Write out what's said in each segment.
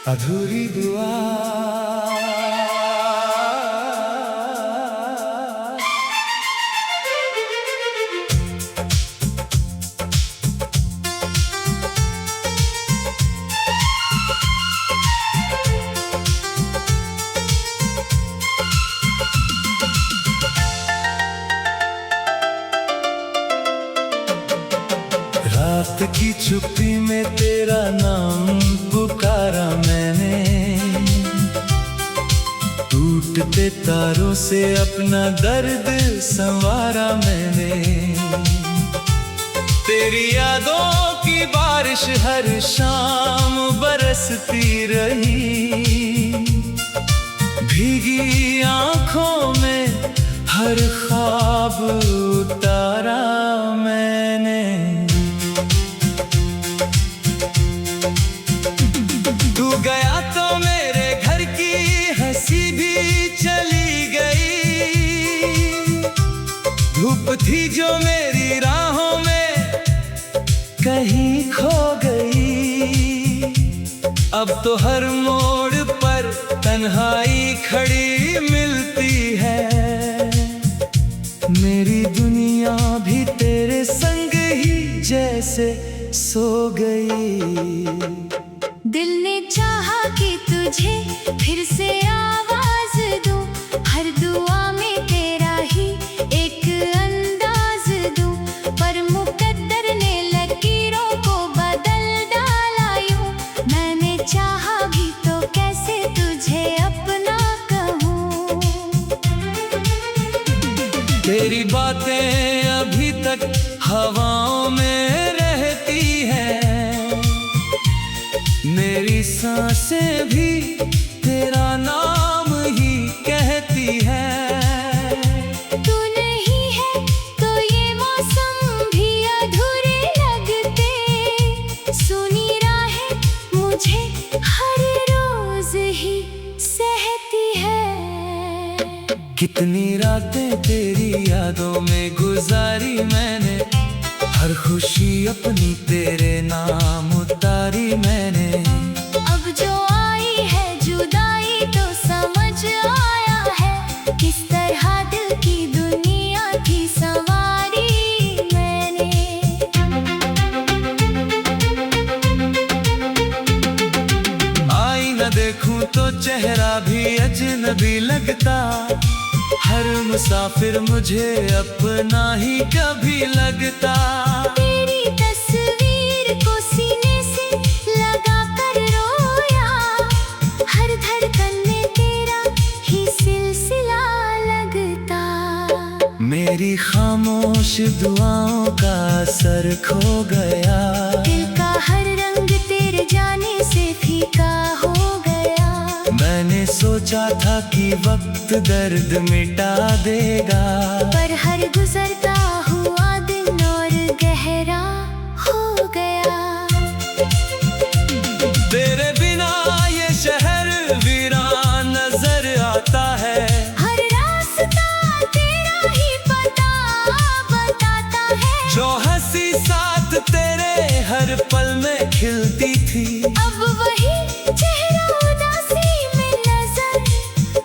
अधूरी दुआ। रात की चुप्पी में तेरा नाम पुकारा मैंने, टूटते तारों से अपना दर्द संवारा मैंने। तेरी यादों की बारिश हर शाम बरसती रही, भीगी आंखों में हर ख्वाब उतारा मैंने। तू गया तो मेरे घर की हंसी भी चली गई, धूप थी जो मेरी राहों में कहीं खो गई। अब तो हर मोड़ पर तन्हाई खड़ी मिलती है, मेरी दुनिया भी तेरे संग ही जैसे सो गई। दिल ने चाहा कि तुझे फिर से आवाज दूं, हर दुआ में तेरा ही एक अंदाज दूं, पर मुकद्दर ने लकीरों को बदल डाला यूं। मैंने चाहा भी तो कैसे तुझे अपना कहूँ। तेरी बातें अभी तक हवाओं में रहती हैं, मेरी सांसें भी तेरा नाम ही कहती है। तू नहीं है तो ये मौसम भी अधूरे लगते, सुनी राहें मुझे हर रोज ही सहती है। कितनी रातें तेरी यादों में गुजारी मैंने, हर खुशी अपनी तेरे नाम उतारी मैंने। अब जो आई है जुदाई तो समझ आया है, किस तरह दिल की दुनिया थी संवारी मैंने। आई न देखूं तो चेहरा भी अजनबी लगता, हर मुसाफिर मुझे अपना ही कभी लगता। तेरी तस्वीर को सीने से लगा कर रोया, हर धड़कन में तेरा ही सिलसिला लगता। मेरी खामोश दुआओं का असर खो गया, दिल का हर रंग तेरे जाने से फीका हो गया। मैंने सोचा था कि वक्त दर्द मिटा देगा, पर हर गुजरता हुआ दिन और गहरा हो गया। तेरे बिना ये शहर वीरान नजर आता है, हर रास्ता तेरा ही पता बताता है। जो हंसी साथ तेरे हर पल में खिलती थी, अब वही चेहरा उदासी में नजर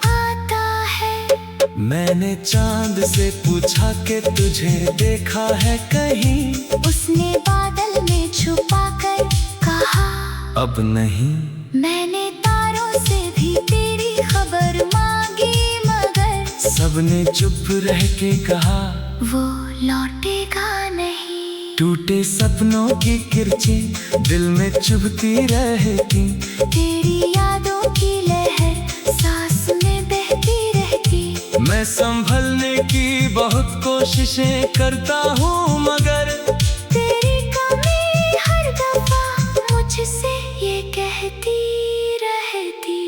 आता है। मैंने चांद से पूछा कि तुझे देखा है कहीं, उसने बादल में छुपा कर कहा अब नहीं। मैंने तारों से भी तेरी खबर मांगी, मगर सबने चुप रह के कहा वो लौटेगा नहीं। टूटे सपनों की किरचें दिल में चुभती रहती, तेरी यादों की लहर सांस में बहती रहती। मैं संभलने की बहुत कोशिशें करता हूँ, मगर तेरी कमी हर दफा मुझसे ये कहती रहती।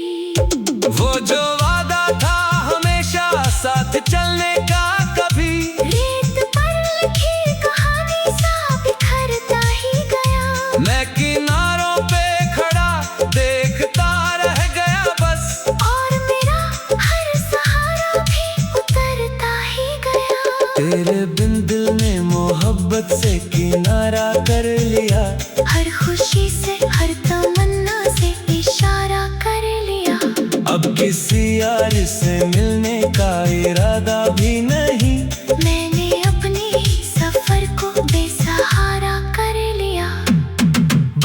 वो जो वादा था हमेशा साथ चलने का, कभी रेत पर लिखी कहानी सा बिखरता ही गया। मैं किनारों पे खड़ा देखता रह गया बस, और मेरा हर सहारा भी उतरता ही गया। तेरे बिन दिल ने मोहब्बत मिलने का इरादा भी नहीं। मैंने अपने सफर को बेसहारा कर लिया।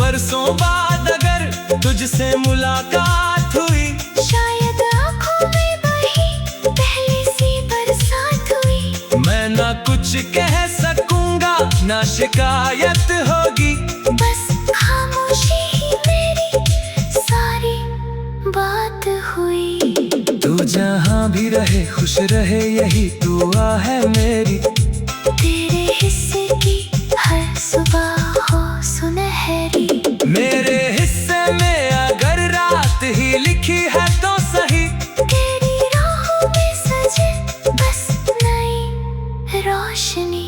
बरसों बाद अगर तुझसे मुलाकात हुई, शायद आँखों में बही पहली सी बरसात हुई। मैं ना कुछ कह सकूंगा ना शिकायत होगी, बस खामोशी ही मेरी सारी बात हुई। तू जहाँ भी रहे खुश रहे यही दुआ है मेरी। तेरे हिस्से की हर सुबह हो सुनहरी। मेरे हिस्से में अगर रात ही लिखी है तो सही, तेरी राहों में सजे बस नई रोशनी।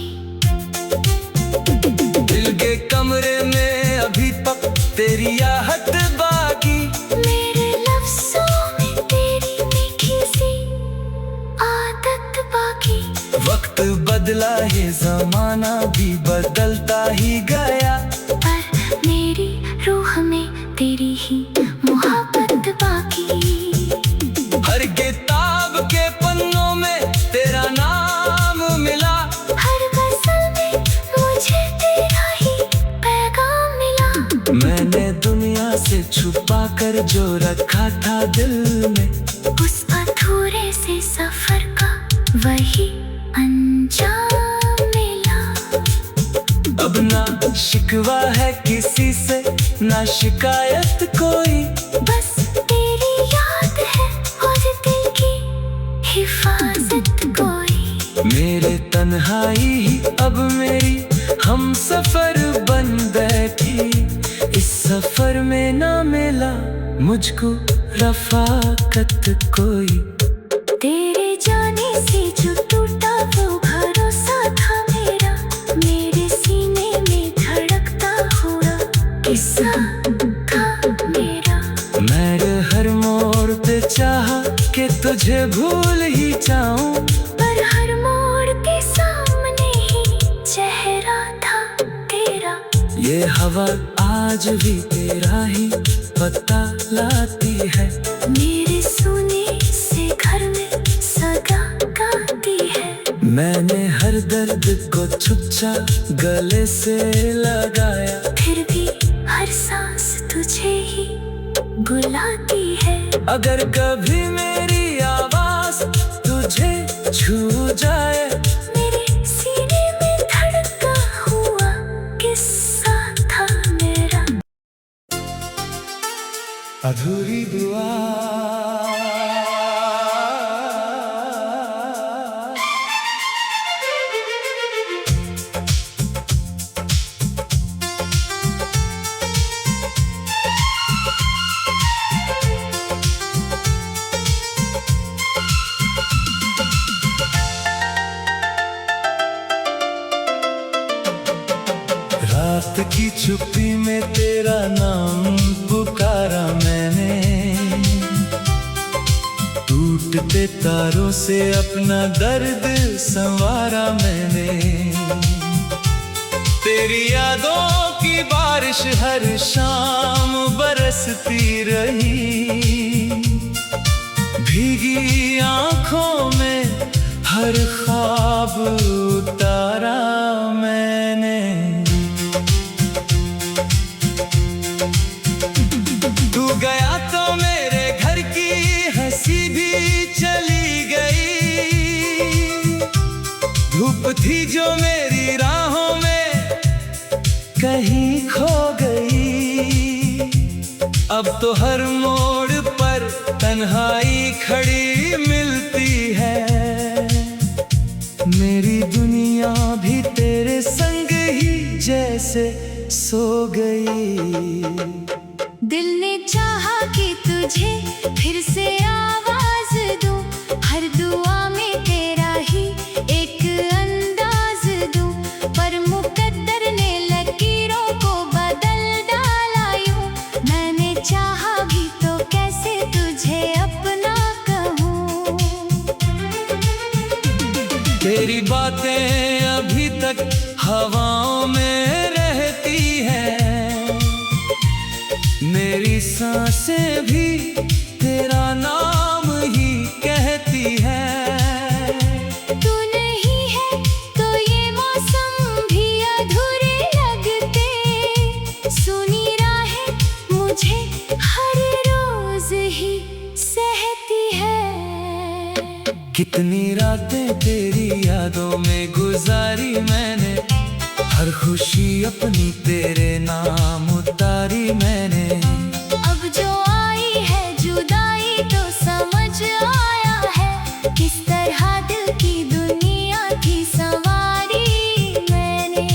दिल के कमरे में अभी तक तेरी आहट बाकी, मेरे लफ्ज़ों में तेरी मीठी सी आदत बाकी। वक्त बदला ये जमाना भी बदलता ही गया, पर मेरी रूह में तेरी ही मोहब्बत बाकी। हर किताब के पन्नों में तेरा नाम मिला, हर गज़ल में मुझे तेरा ही पैगाम मिला। मैंने दुनिया से छुपा कर जो रखा था दिल में, उस अधूरे से सफर का वही अंजाम मिला। अब ना शिकवा है किसी से ना शिकायत कोई, बस तेरी याद है और दिल की हिफाजत कोई। मेरे तन्हाई ही अब मेरी हम सफर बन बैठी। इस सफर में ना मिला मुझको रफाकत कोई। तेरे जाने से जो टूटा वो भरोसा था मेरा, मेरे सीने में धड़कता हुआ किस्सा था मेरा। मैंने हर मोड़ पे चाहा कि तुझे भूल ही जाऊं, पर हर मोड़ के सामने ही चेहरा था तेरा। ये हवा आज भी तेरा ही पता लाती है, मेरे सुने से घर में सदा गाती है। मैंने हर दर्द को छुपचा गले से लगाया, फिर भी हर सांस तुझे ही बुलाती है। अगर कभी मेरी आवाज तुझे छू जाए, मेरे सीने में धड़का हुआ किस्सा था मेरा। अधूरी दुआ रात की चुप्पी में तेरा नाम पुकारा मैंने, टूटते तारों से अपना दर्द संवारा मैंने। तेरी यादों की बारिश हर शाम बरसती रही, भीगी आंखों में हर ख्वाब उतारा मैंने। तू गया तो मेरे घर की हंसी भी चली गई, धूप थी जो मेरी राहों में कहीं खो गई। अब तो हर मोड़ पर तन्हाई खड़ी मिलती है, मेरी दुनिया भी तेरे संग ही जैसे सो गई। दिल ने चाहा कि तुझे फिर से आवाज दूं, हर दुआ में तेरा ही एक अंदाज दूं, पर मुकद्दर ने लकीरों को बदल डाला यूं। मैंने चाहा भी तो कैसे तुझे अपना कहूँ। तेरी बातें अभी तक हवाओं में रहती हैं, मेरी सांसें भी तेरा नाम ही कहती है। तू नहीं है तो ये मौसम भी अधूरे लगते। सुनी राहें मुझे हर रोज ही सहती है। कितनी रातें तेरी यादों में गुजारी मैंने, हर खुशी अपनी तेरे नाम उतारी मैंने। अब जो आई है जुदाई तो समझ आया है, किस तरह दिल की दुनिया की सवारी मैंने।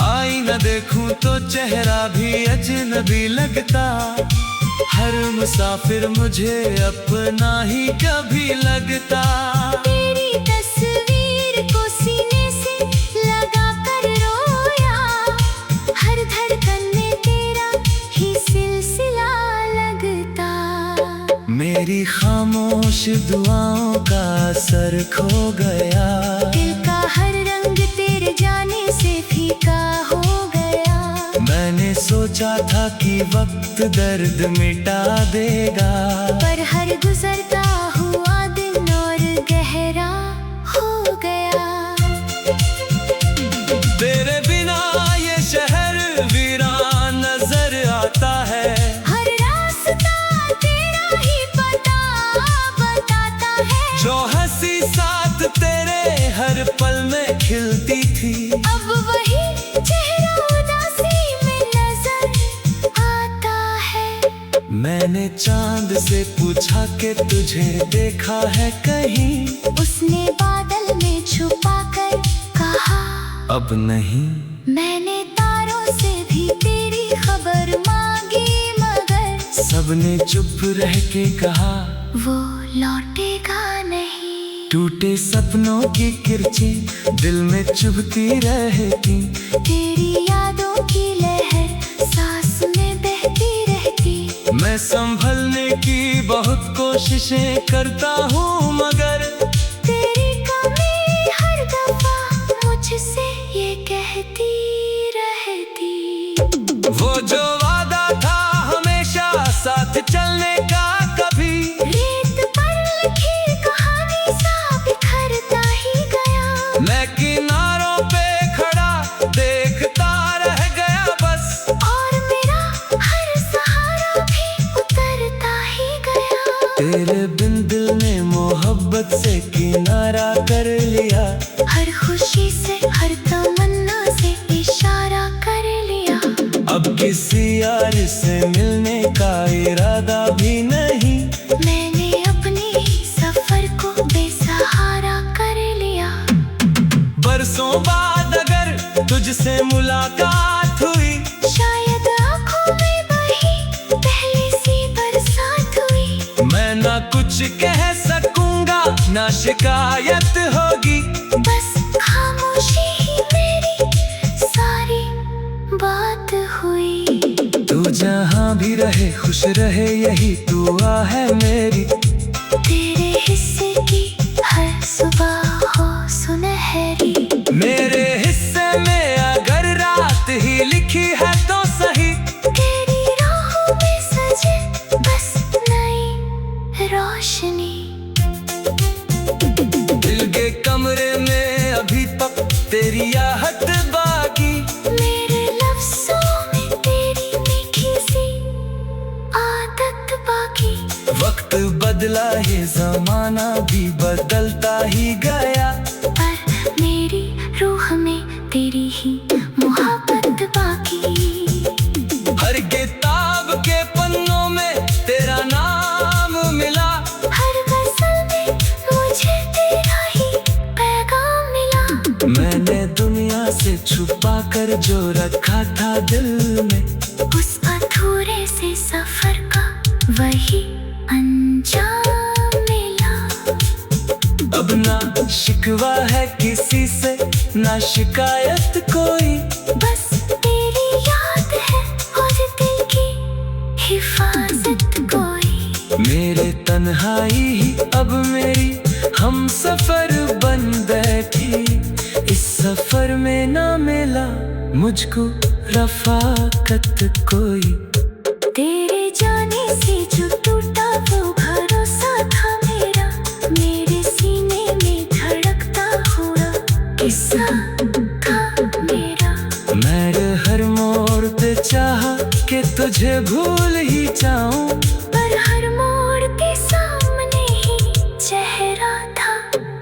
आईना देखूं तो चेहरा भी अजनबी लगता, हर मुसाफिर मुझे अपना ही कभी लगता। तेरी तस्वीर को सीने से लगा कर रोया, हर धड़कन में तेरा ही सिलसिला लगता। मेरी खामोश दुआओं का असर खो गया, दिल का हर रंग तेरे जाने से फीका हो गया। मैंने सोचा था कि वक्त दर्द मिटा देगा, पर हर गुजरता हुआ दिन और गहरा हो गया। तेरे बिना ये शहर वीरान नजर आता है, हर रास्ता तेरा ही पता बताता है। जो हंसी साथ तेरे हर पल में खिलती थी, अब वही चेहरा उदासी में नजर आता है। मैंने चांद से पूछा कि तुझे देखा है कहीं, उसने बादल में छुपा कर कहा अब नहीं। मैंने तारों से भी तेरी खबर मांगी, मगर सबने चुप रह के कहा वो लौटेगा नहीं। टूटे सपनों की किरचें दिल में चुभती रहती, तेरी यादों की लहर सांस में बहती रहती। मैं संभलने की बहुत कोशिशें करता हूँ, मगर तेरी कमी हर दफा मुझसे ये कहती रहती। वो जो वादा था हमेशा साथ चलने का, कभी रेत पर लिखी कहानी सा बिखरता ही गया। मैं किनारों पे खड़ा देखता रह गया बस, और मेरा हर सहारा भी उतरता ही गया। तेरे बिन दिल ने मोहब्बत से किनारा कर लिया, हर खुशी से हर तमन्ना से इशारा कर लिया। अब किसी यार से मिलने का इरादा भी नहीं, मैंने अपने ही सफर को बेसहारा कर लिया। बरसों बाद अगर तुझसे मुलाकात हुई, शायद आँखों में बही पहली सी बरसात हुई। मैं ना कुछ कह सकूंगा ना शिकायत होगी, बस खामोशी ही मेरी सारी बात हुई। तू जहाँ भी रहे खुश रहे यही दुआ है मेरी। तेरे हिस्से की हर सुबह हो सुनहरी। मेरे हिस्से में अगर रात ही लिखी है तो सही, तेरी राहों में सजे बस नई रोशनी। दिल के कमरे में अभी तक तेरी आहट बाकी, मेरे लफ्ज़ों में तेरी मीठी सी आदत बाकी। वक्त बदला ये जमाना भी बदलता ही गया, पर मेरी रूह में तेरी ही मोहब्बत बाकी। हर किताब के पन्नों में तेरा नाम मिला, हर गज़ल में मुझे तेरा ही पैगाम मिला। मैंने दुनिया से छुपा कर जो रखा था दिल में, उस अधूरे से सफर का वही अंजाम मिला। अब ना शिकवा है किसी से ना शिकायत कोई, बस तेरी याद है और दिल की हिफाजत कोई। मेरे तन्हाई ही अब मेरी हम सफर बन बैठी, इस सफर में ना मिला मुझको रफाकत कोई। किस्सा था मेरा। मैंने हर मोड़ पे चाहा कि तुझे भूल ही जाऊं, पर हर मोड़ के सामने ही चेहरा था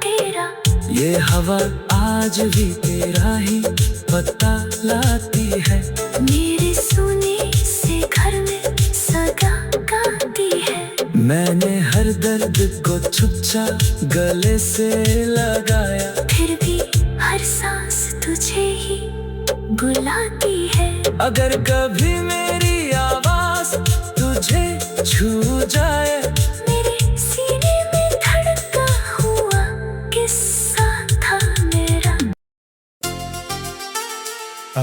तेरा। ये हवा आज भी तेरा ही पता लाती है, मेरे सोने से घर में सदा गाती है। मैंने हर दर्द को छुपा गले से लगाया, फिर भी हर सांस तुझे ही बुलाती है। अगर कभी मेरी आवाज तुझे छू जाए, मेरे सीने में धड़का हुआ किस्सा था मेरा।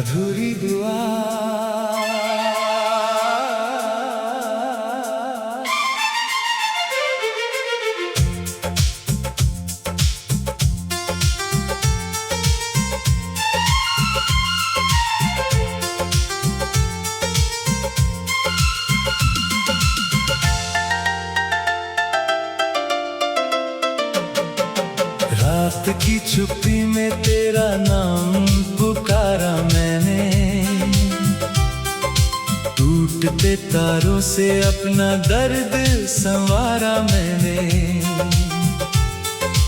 अधूरी दुआ रात की चुप्पी में तेरा नाम पुकारा मैंने, टूटते तारों से अपना दर्द संवारा मैंने।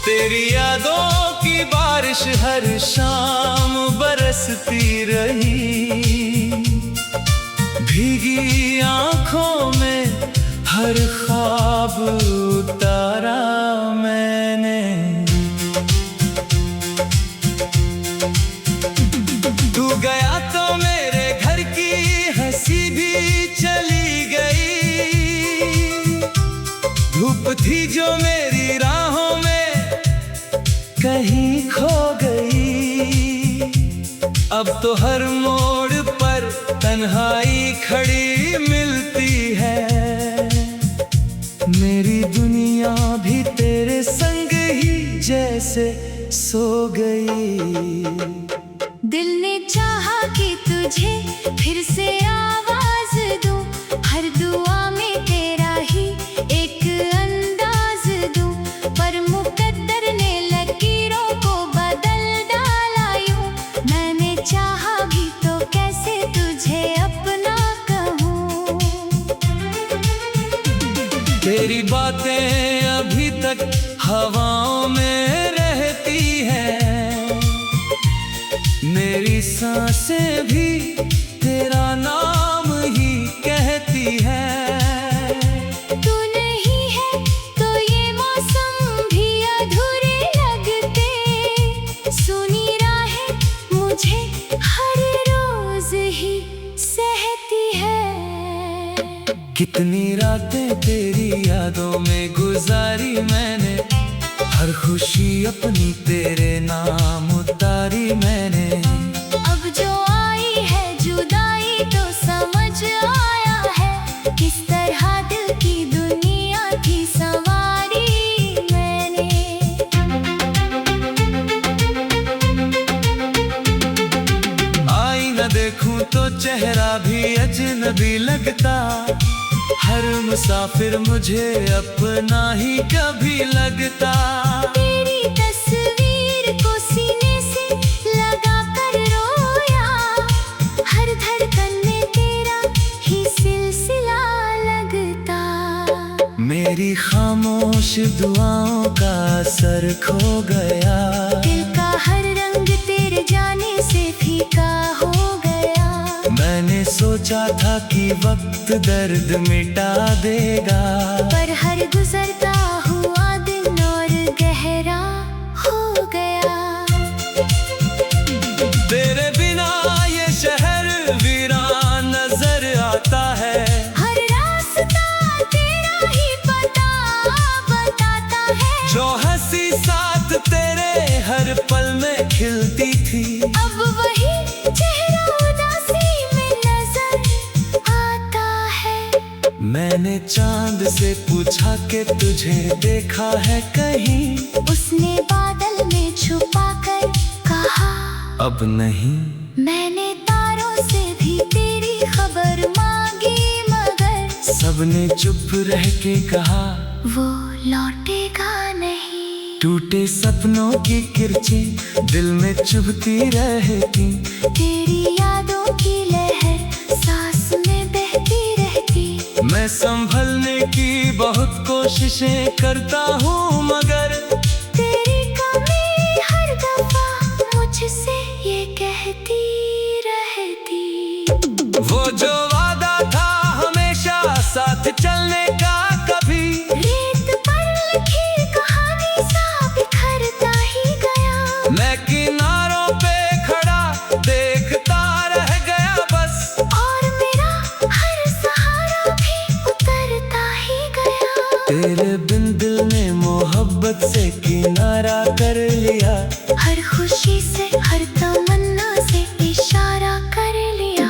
तेरी यादों की बारिश हर शाम बरसती रही, भीगी आंखों में हर ख्वाब उतारा मैंने। तू गया तो मेरे घर की हंसी भी चली गई, धूप थी जो मेरी राहों में कहीं खो गई। अब तो हर मोड़ पर तन्हाई खड़ी मिलती है, मेरी दुनिया भी तेरे संग ही जैसे सो गई। दिल ने चाहा कि तुझे फिर से आवाज दूं, हर दुआ में तेरा ही एक अंदाज दूं, पर मुकद्दर ने लकीरों को बदल डाला यूं। मैंने चाहा भी तो कैसे तुझे अपना कहूँ। तेरी बातें अभी तक हवाओं में रहती हैं, मेरी सांसें भी तेरा नाम ही कहती है। तू नहीं है तो ये मौसम भी अधूरे लगते, सुनी राहें मुझे हर रोज ही सहती है। कितनी रातें तेरी यादों में गुजारी मैंने, हर खुशी अपनी तेरे नाम उतारी मैंने। अब जो आई है जुदाई तो समझ आया है, किस तरह दिल की दुनिया की सवारी मैंने। आई न देखूं तो चेहरा भी अजनबी लगता, हर मुसाफिर मुझे अपना ही कभी लगता। तेरी तस्वीर को सीने से लगा कर रोया, हर धड़कन में तेरा ही सिलसिला लगता। मेरी खामोश दुआओं का असर खो गया, दिल का हर रंग तेरे जाने से फीका हो गया। मैंने सोचा था कि वक्त दर्द मिटा देगा, पर हर गुजरता हुआ दिन और गहरा हो गया। तेरे बिना ये शहर वीरान नजर आता है, हर रास्ता तेरा ही पता बताता है। जो हंसी साथ तेरे हर पल में खिलती थी, अब वही चेहरा उदासी में नजर आता है। मैंने चांद से पूछा कि तुझे देखा है कहीं, उसने बादल में छुपा कर कहा अब नहीं। मैंने तारों से भी तेरी खबर मांगी, मगर सबने चुप रह के कहा वो लौटेगा नहीं। टूटे सपनों की किरचें दिल में चुभती रहती। तेरी यादों की लहर सांस में बहती रहती। मैं संभलने की बहुत कोशिशें करता हूँ, मगर तेरी कमी हर दफा मुझसे ये कहती रहती। वो जो वादा था हमेशा साथ चलने का, कभी रेत पर लिखी कहानी सा बिखरता ही गया। मैं किनारों पे खड़ा देखता रह गया बस, और मेरा हर सहारा भी उतरता ही गया। तेरे बिन दिल ने मोहब्बत से किनारा कर लिया। हर खुशी से हर तमन्ना से इशारा कर लिया।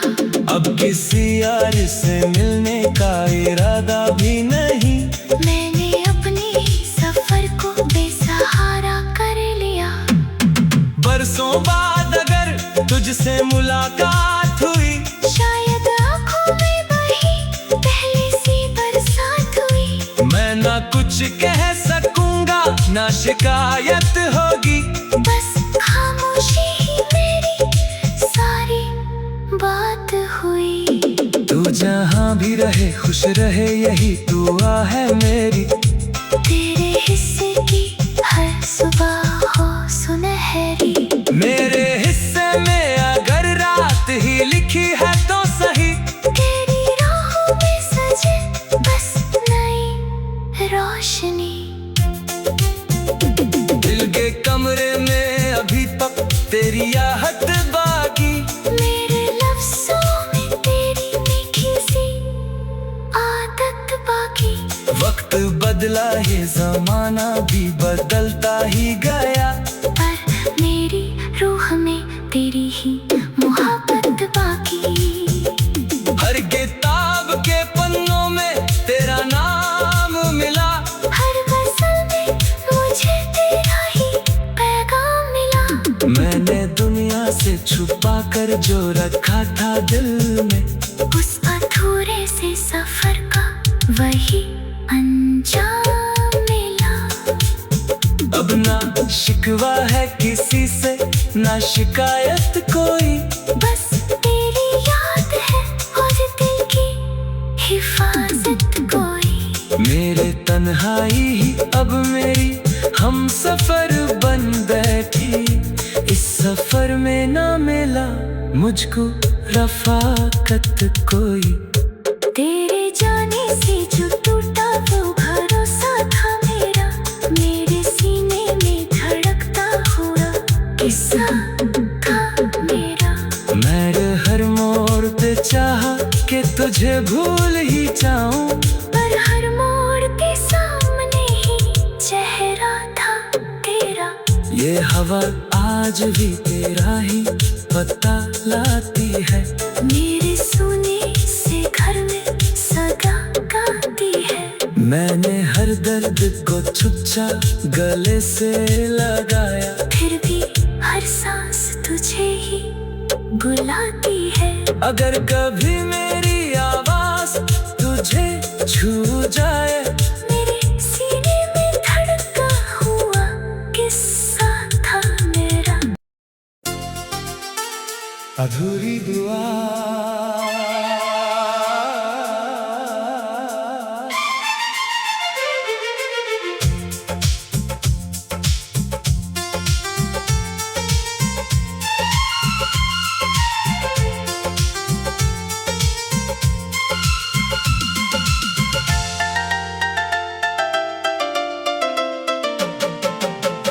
अब किसी यार से मिलने का इरादा भी नहीं। मैंने अपनी सफर को बेसहारा कर लिया। बरसों बाद अगर तुझसे मुलाकात हुई, शायद आँखों में बही पहली सी बरसात हुई। मैं ना कुछ कह सकूंगा ना शिकायत होगी। बस खामोशी ही मेरी सारी बात हुई। तू जहाँ भी रहे खुश रहे, यही दुआ है मेरी। तेरे हिस्से की हर सुबह हो सुनहरी। मेरे हिस्से में अगर रात ही लिखी है तो सही। तेरी राहों में सजे बस नई रोशनी। दिल के कमरे में अभी तक तेरी याद बाकी। मेरे लफ्ज़ों में तेरी मीठी सी आदत बाकी। वक्त बदला ये जमाना भी बदलता ही गया, पर मेरी रूह में तेरी ही मोहब्बत बाकी। हर किताब के पन्नों में तेरा नाम मिला। हर गज़ल में मुझे तेरा ही पैगाम मिला। मैंने दुनिया से छुपा कर जो रखा था दिल में, उस अधूरे से सफर का वही अंजाम मिला। अब ना शिकवा है किसी से ना शिकायत कोई। बस तेरी याद है और दिल की हिफाजत कोई। मेरे तन्हाई ही अब मेरी हम सफर बन बैठी। इस सफर में ना मिला मुझको रफाकत कोई। तेरे जाने से जो टूटा वो भरोसा था मेरा। मेरे सीने में धड़कता हुआ किस्सा था मेरा। मैं हर मोड़ पे चाहा कि तुझे भूल ही जाऊं, पर हर मोड़ के सामने ही चेहरा था तेरा। ये हवा आज भी तेरा ही पता लाती है। मेरे सुने से घर में सदा गाती है। मैंने हर दर्द को छुच्छा गले से लगाया, फिर भी हर सांस तुझे ही बुलाती है। अगर कभी मेरी आवाज तुझे छू जाए, मेरे सीने में धड़का हुआ किस्सा था मेरा। अधूरी दुआ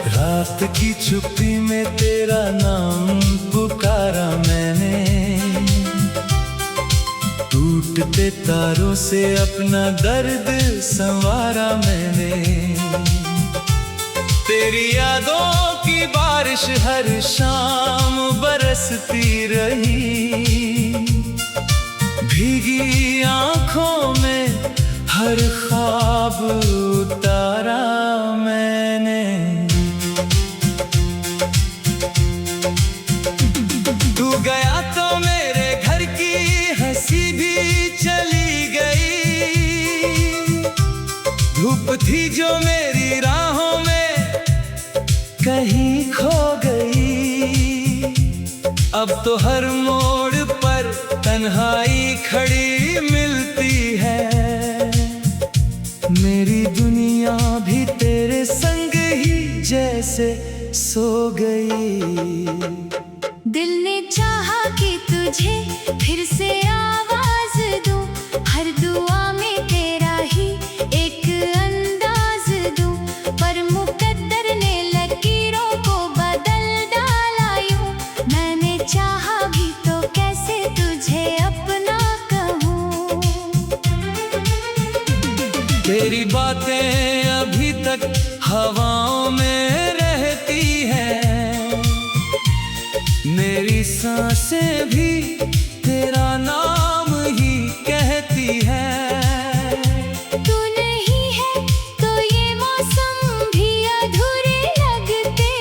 रात की चुप्पी में तेरा नाम पुकारा मैंने। टूटते तारों से अपना दर्द संवारा मैंने। तेरी यादों की बारिश हर शाम बरसती रही। भीगी आंखों में हर ख्वाब उतारा मैंने। तू गया तो मेरे घर की हंसी भी चली गई। धूप थी जो मेरी राहों में अब तो हर मोड़ पर तन्हाई खड़ी मिलती है। मेरी दुनिया भी तेरे संग ही जैसे सो गई। दिल ने चाहा कि तुझे फिर से आवाज दूं, हर दुआ में तेरा ही एक अंदाज दूं, पर मुकद्दर ने लकीरों को बदल डाला यूं। मैंने चाहा भी तो कैसे तुझे अपना कहूँ। तेरी बातें अभी तक हवाओं में रहती है, मेरी सांसें भी तेरा नाम ही कहती है। तू नहीं है तो ये मौसम भी अधूरे लगते,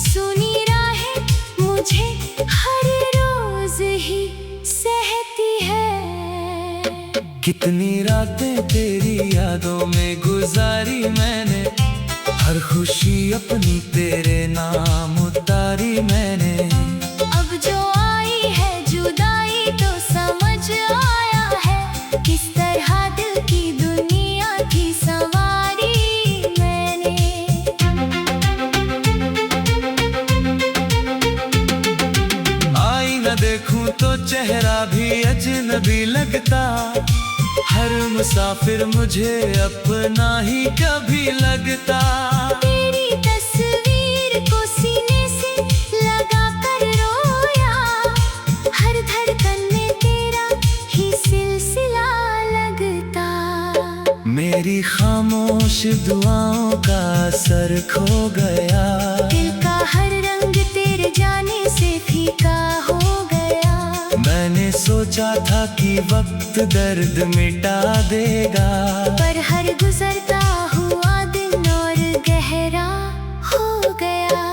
सुनी राहें मुझे हर रोज ही सहती है। कितनी रातें तेरी यादों में गुजारी मैंने, हर खुशी अपनी तेरे नाम उतारी मैंने। अब जो आई है जुदाई तो समझ आया है, किस तरह दिल की दुनिया की सवारी मैंने। आई न देखूं तो चेहरा भी अजनबी लगता, हर मुसाफिर मुझे अपना ही कभी लगता। तेरी तस्वीर को सीने से लगा कर रोया, हर धड़कन में तेरा ही सिलसिला लगता। मेरी खामोश दुआओं का असर खो गया, दिल का हर रंग तेरे जाने से फीका हो गया। मैंने सोचा था कि वक्त दर्द मिटा देगा, पर हर गुजरता हुआ दिन और गहरा हो गया।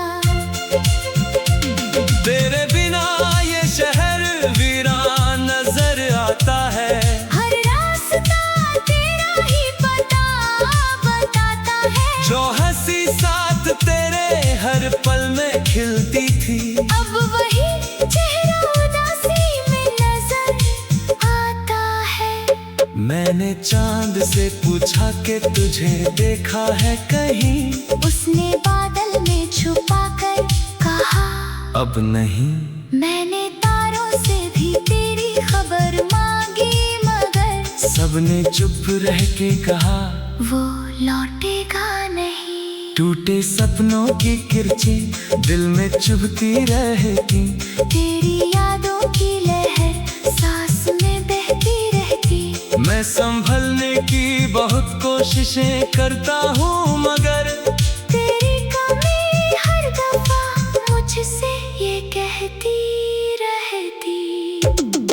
तेरे बिना ये शहर वीरान नजर आता है, हर रास्ता तेरा ही पता बताता है। जो हंसी साथ तेरे हर पल में खिलती थी, अब वही चेहरा उदासी में नजर आता है। मैंने चांद से पूछा कि तुझे देखा है कहीं, उसने बादल में छुपा कर कहा अब नहीं। मैंने तारों से भी तेरी खबर मांगी, मगर सबने चुप रह के कहा वो लौटेगा नहीं। टूटे सपनों की किरचें दिल में चुभती रहती, तेरी यादों की लहर सांस में बहती रहती। मैं संभलने की बहुत कोशिशें करता हूँ, मगर तेरी कमी हर दफा मुझसे ये कहती रहती।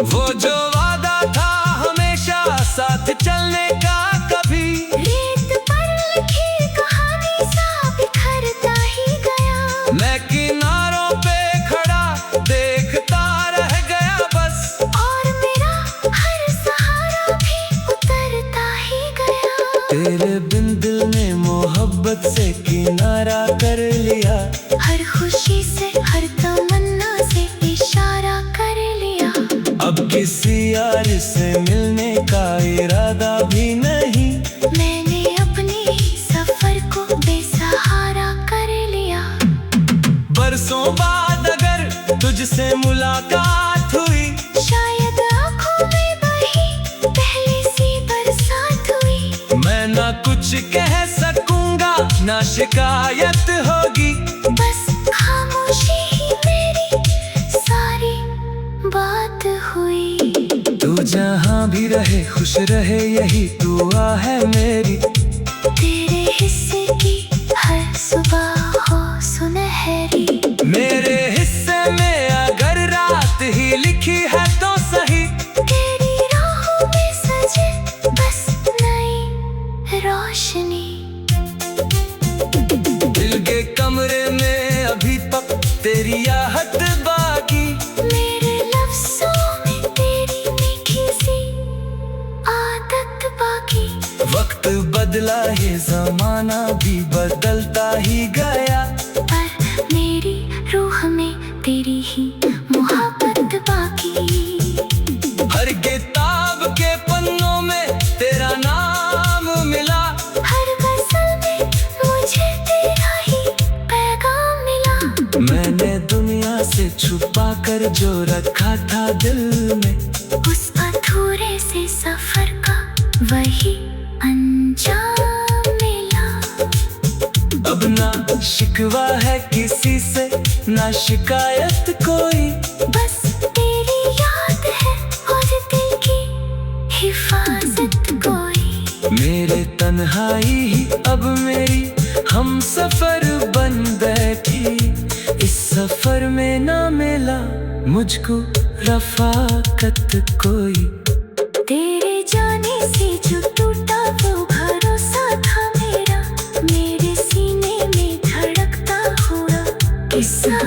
वो जो वादा था हमेशा साथ चलने का, कभी रेत पर लिखी कहानी सा बिखरता ही गया। मैं किनारों पे खड़ा देखता रह गया बस, और मेरा हर सहारा भी उतरता ही गया। तेरे बिन दिल ने मोहब्बत से किनारा कर लिया, हर खुशी से हर तमन्ना से इशारा कर लिया। अब किसी यार से मिलने का इरादा भी नहीं, मैंने अपने ही सफर को बेसहारा कर लिया। बरसों बाद अगर तुझसे मुलाकात हुई, शायद आँखों में बही पहली सी बरसात हुई। मैं ना कुछ कह सकूंगा ना शिकायत होगी, बस खामोशी ही मेरी सारी बात हुई। तू जहाँ भी रहे खुश रहे यही दुआ है मेरी। तेरे हिस्से की हर सुबह हो सुनहरी। मेरे हिस्से में अगर रात ही लिखी है तो सही, तेरी राहों में सजे बस नई रोशनी। दिल के कमरे में अभी तक तेरी आहट बाकी, मेरे लफ्जों में तेरी मीठी सी आदत बाकी। वक्त बदला है जमाना भी बदलता ही गया, पर मेरी रूह में तेरी ही छुपा कर जो रखा था दिल में। उस अधूरे से सफर का वही अंजाम मिला। अब ना शिकवा है किसी से, ना शिकायत कोई, बस तेरी याद है और दिल की हिफाजत कोई। मेरे तन्हाई ही अब मेरी हम सफर बन बैठी। इस सफर में ना मिला मुझको रफाकत कोई। तेरे जाने से जो टूटा वो भरोसा था मेरा, मेरे सीने में धड़कता हुआ किस्सा